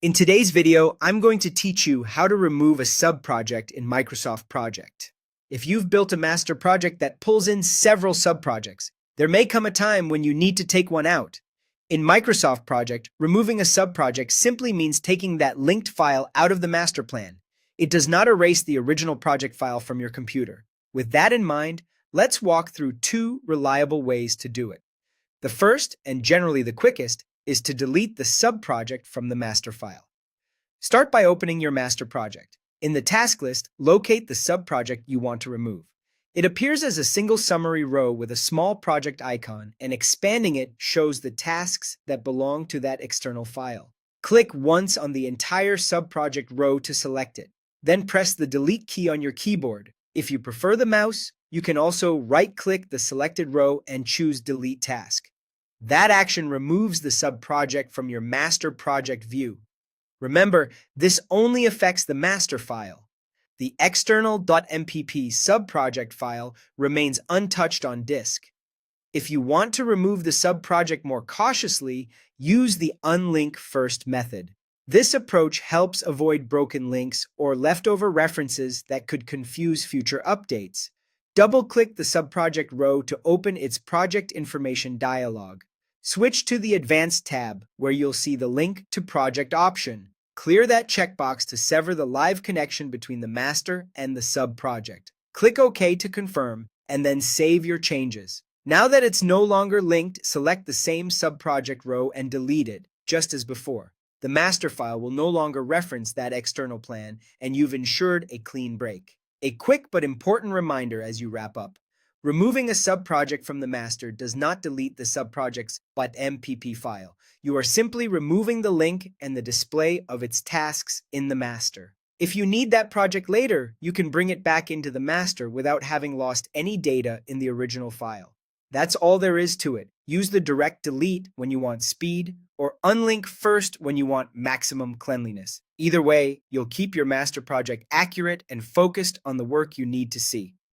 In today's video, I'm going to teach you how to remove a subproject in Microsoft Project. If you've built a master project that pulls in several subprojects, there may come a time when you need to take one out. In Microsoft Project, removing a subproject simply means taking that linked file out of the master plan. It does not erase the original project file from your computer. With that in mind, let's walk through two reliable ways to do it. The first, and generally the quickest, is to delete the subproject from the master file. Start by opening your master project. In the task list, locate the subproject you want to remove. It appears as a single summary row with a small project icon, and expanding it shows the tasks that belong to that external file. Click once on the entire subproject row to select it. Then press the delete key on your keyboard. If you prefer the mouse, you can also right-click the selected row and choose Delete Task. That action removes the subproject from your master project view. Remember, this only affects the master file. The external .mpp subproject file remains untouched on disk. If you want to remove the subproject more cautiously, use the unlink first method. This approach helps avoid broken links or leftover references that could confuse future updates. Double-click the subproject row to open its project information dialog. Switch to the Advanced tab, where you'll see the Link to Project option. Clear that checkbox to sever the live connection between the master and the subproject. Click OK to confirm, and then save your changes. Now that it's no longer linked, select the same subproject row and delete it, just as before. The master file will no longer reference that external plan, and you've ensured a clean break. A quick but important reminder as you wrap up. Removing a subproject from the master does not delete the subproject's .mpp file. You are simply removing the link and the display of its tasks in the master. If you need that project later, you can bring it back into the master without having lost any data in the original file. That's all there is to it. Use the direct delete when you want speed, or unlink first when you want maximum cleanliness. Either way, you'll keep your master project accurate and focused on the work you need to see.